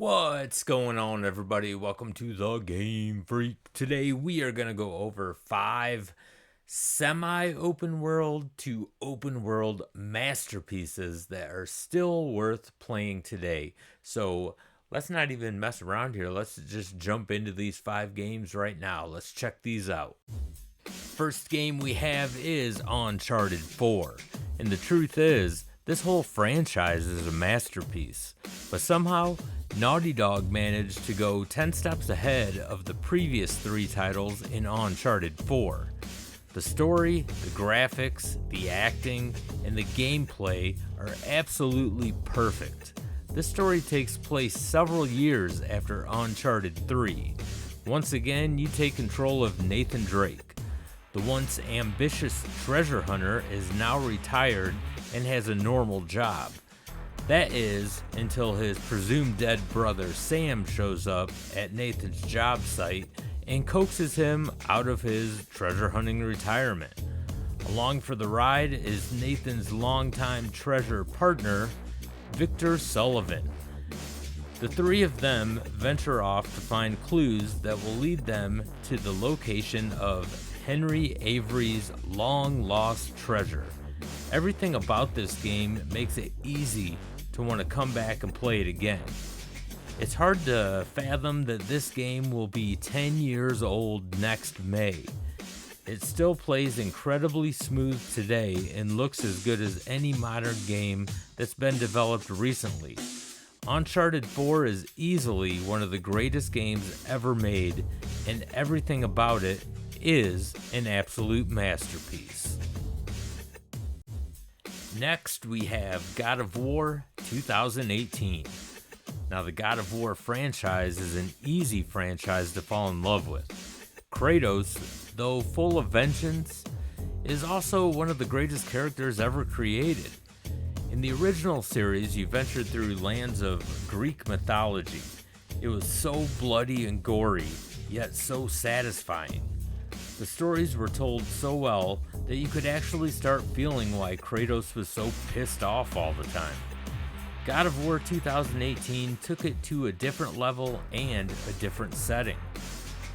What's going on, everybody? Welcome to the Game Freak. Today we are going to go over 5 semi-open world to open world masterpieces that are still worth playing today. So let's not even mess around here. Let's just jump into these 5 games right now. Let's check these out. First game we have is Uncharted 4. And the truth is, this whole franchise is a masterpiece. But somehow, Naughty Dog managed to go 10 steps ahead of the previous 3 titles in Uncharted 4. The story, the graphics, the acting, and the gameplay are absolutely perfect. This story takes place several years after Uncharted 3. Once again, you take control of Nathan Drake. The once ambitious treasure hunter is now retired and has a normal job. That is, until his presumed dead brother Sam shows up at Nathan's job site and coaxes him out of his treasure hunting retirement. Along for the ride is Nathan's longtime treasure partner, Victor Sullivan. The 3 of them venture off to find clues that will lead them to the location of Henry Avery's long-lost treasure. Everything about this game makes it easy to want to come back and play it again. It's hard to fathom that this game will be 10 years old next May. It still plays incredibly smooth today and looks as good as any modern game that's been developed recently. Uncharted 4 is easily one of the greatest games ever made, and everything about it is an absolute masterpiece. Next, we have God of War 2018. Now, the God of War franchise is an easy franchise to fall in love with. Kratos, though full of vengeance, is also one of the greatest characters ever created. In the original series, you ventured through lands of Greek mythology. It was so bloody and gory, yet so satisfying. The stories were told so well that you could actually start feeling why Kratos was so pissed off all the time. God of War 2018 took it to a different level and a different setting.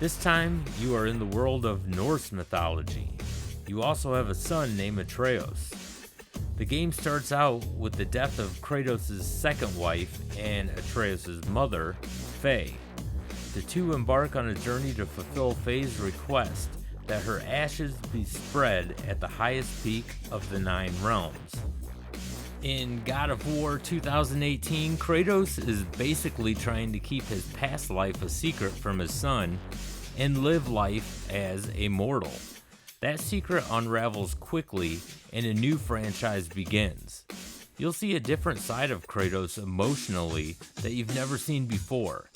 This time, you are in the world of Norse mythology. You also have a son named Atreus. The game starts out with the death of Kratos' second wife and Atreus' mother, Faye. The two embark on a journey to fulfill Faye's request that her ashes be spread at the highest peak of the 9 realms. In God of War 2018, Kratos is basically trying to keep his past life a secret from his son and live life as a mortal. That secret unravels quickly and a new franchise begins. You'll see a different side of Kratos emotionally that you've never seen before.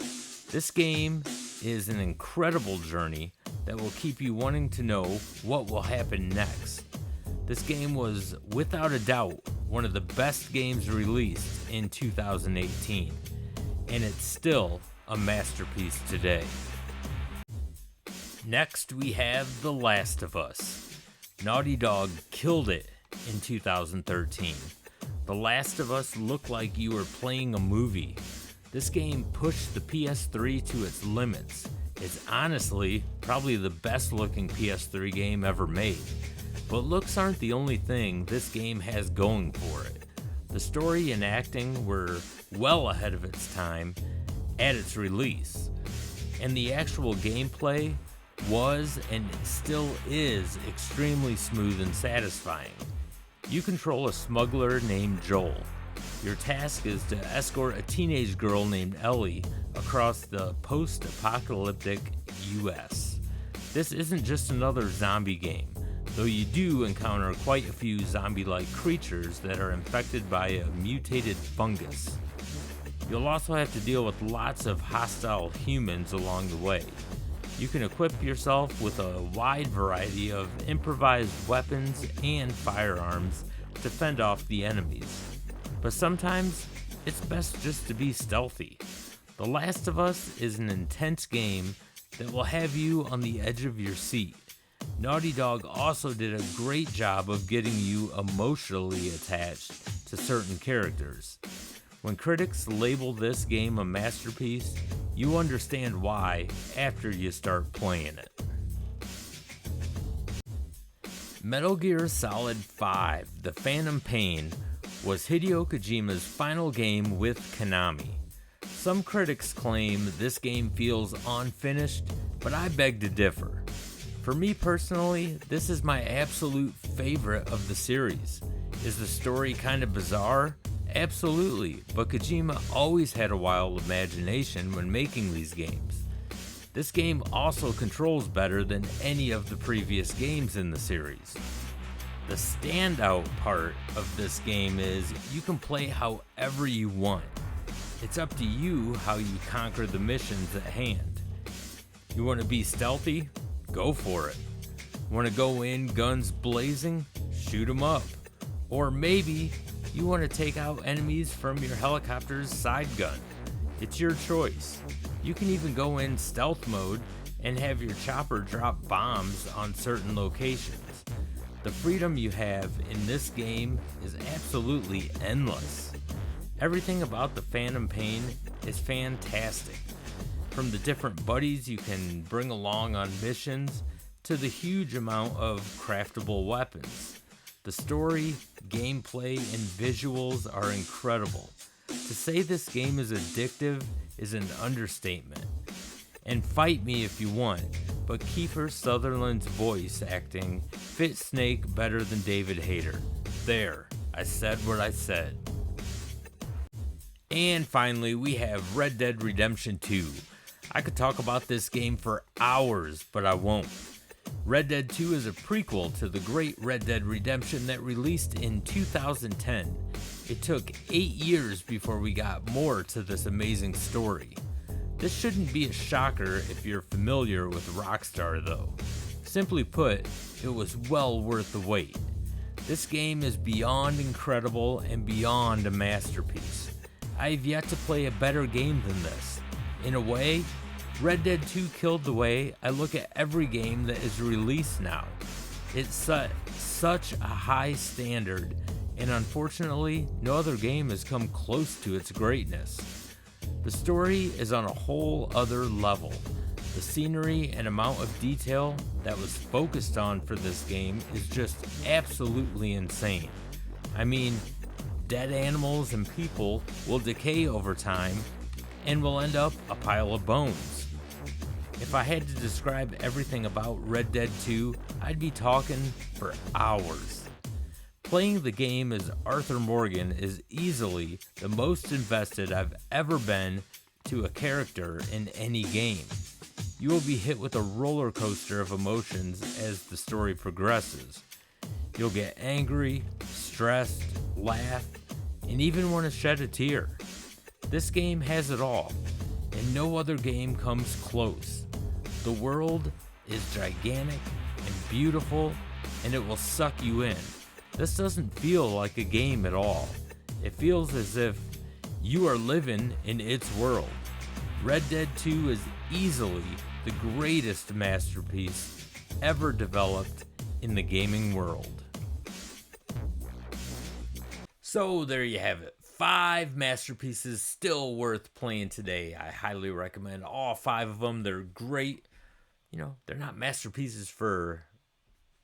This game is an incredible journey that will keep you wanting to know what will happen next. This game was, without a doubt, one of the best games released in 2018, and it's still a masterpiece today. Next, we have The Last of Us. Naughty Dog killed it in 2013. The Last of Us looked like you were playing a movie. This game pushed the PS3 to its limits. It's honestly probably the best looking PS3 game ever made. But looks aren't the only thing this game has going for it. The story and acting were well ahead of its time at its release. And the actual gameplay was and still is extremely smooth and satisfying. You control a smuggler named Joel. Your task is to escort a teenage girl named Ellie across the post-apocalyptic US. This isn't just another zombie game, though you do encounter quite a few zombie-like creatures that are infected by a mutated fungus. You'll also have to deal with lots of hostile humans along the way. You can equip yourself with a wide variety of improvised weapons and firearms to fend off the enemies. But sometimes, it's best just to be stealthy. The Last of Us is an intense game that will have you on the edge of your seat. Naughty Dog also did a great job of getting you emotionally attached to certain characters. When critics label this game a masterpiece, you understand why after you start playing it. Metal Gear Solid 5: The Phantom Pain was Hideo Kojima's final game with Konami. Some critics claim this game feels unfinished, but I beg to differ. For me personally, this is my absolute favorite of the series. Is the story kind of bizarre? Absolutely, but Kojima always had a wild imagination when making these games. This game also controls better than any of the previous games in the series. The standout part of this game is you can play however you want. It's up to you how you conquer the missions at hand. You want to be stealthy? Go for it. Want to go in guns blazing? Shoot 'em up. Or maybe you want to take out enemies from your helicopter's side gun. It's your choice. You can even go in stealth mode and have your chopper drop bombs on certain locations. The freedom you have in this game is absolutely endless. Everything about the Phantom Pain is fantastic. From the different buddies you can bring along on missions to the huge amount of craftable weapons. The story, gameplay, and visuals are incredible. To say this game is addictive is an understatement. And fight me if you want, but Kiefer Sutherland's voice acting fits Snake better than David Hayter. There, I said what I said. And finally, we have Red Dead Redemption 2. I could talk about this game for hours, but I won't. Red Dead 2 is a prequel to the great Red Dead Redemption that released in 2010. It took 8 years before we got more to this amazing story. This shouldn't be a shocker if you're familiar with Rockstar though. Simply put, it was well worth the wait. This game is beyond incredible and beyond a masterpiece. I've yet to play a better game than this. In a way, Red Dead 2 killed the way I look at every game that is released now. It set such a high standard, and unfortunately, no other game has come close to its greatness. The story is on a whole other level. The scenery and amount of detail that was focused on for this game is just absolutely insane. I mean, dead animals and people will decay over time and will end up a pile of bones. If I had to describe everything about Red Dead 2, I'd be talking for hours. Playing the game as Arthur Morgan is easily the most invested I've ever been to a character in any game. You will be hit with a roller coaster of emotions as the story progresses. You'll get angry, stressed, laugh, and even want to shed a tear. This game has it all, and no other game comes close. The world is gigantic and beautiful, and it will suck you in. This doesn't feel like a game at all. It feels as if you are living in its world. Red Dead 2 is easily the greatest masterpiece ever developed in the gaming world. So there you have it. 5 masterpieces still worth playing today. I highly recommend all 5 of them. They're great. You know, they're not masterpieces for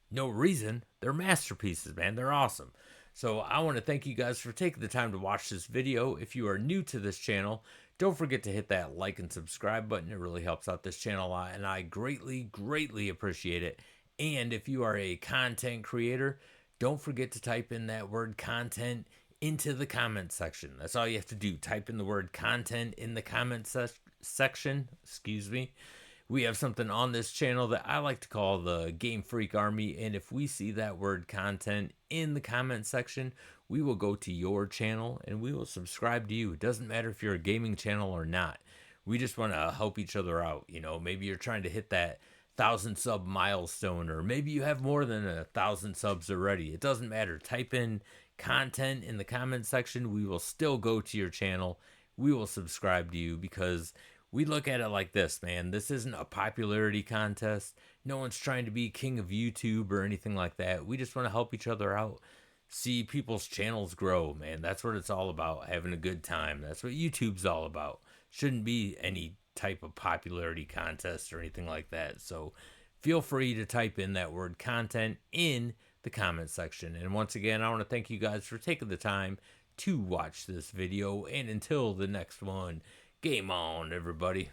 no reason. They're masterpieces, man. They're awesome. So I want to thank you guys for taking the time to watch this video. If you are new to this channel, don't forget to hit that like and subscribe button. It really helps out this channel a lot, and I greatly appreciate it. And if you are a content creator, don't forget to type in that word content into the comment section. That's all you have to do. Type in the word content in the comment section. Excuse me. We have something on this channel that I like to call the GameFreak Army, and if we see that word content in the comment section, we will go to your channel and we will subscribe to you. It doesn't matter if you're a gaming channel or not. We just want to help each other out. You know, maybe you're trying to hit that 1,000 sub milestone, or maybe you have more than 1,000 subs already. It doesn't matter. Type in content in the comment section. We will still go to your channel. We will subscribe to you, because we look at it like this, man. This isn't a popularity contest. No one's trying to be king of YouTube or anything like that. We just want to help each other out. see people's channels grow, man. That's what it's all about, having a good time. That's what YouTube's all about. Shouldn't be any type of popularity contest or anything like that. So feel free to type in that word content in the comment section. And once again, I want to thank you guys for taking the time to watch this video. And until the next one, game on, everybody.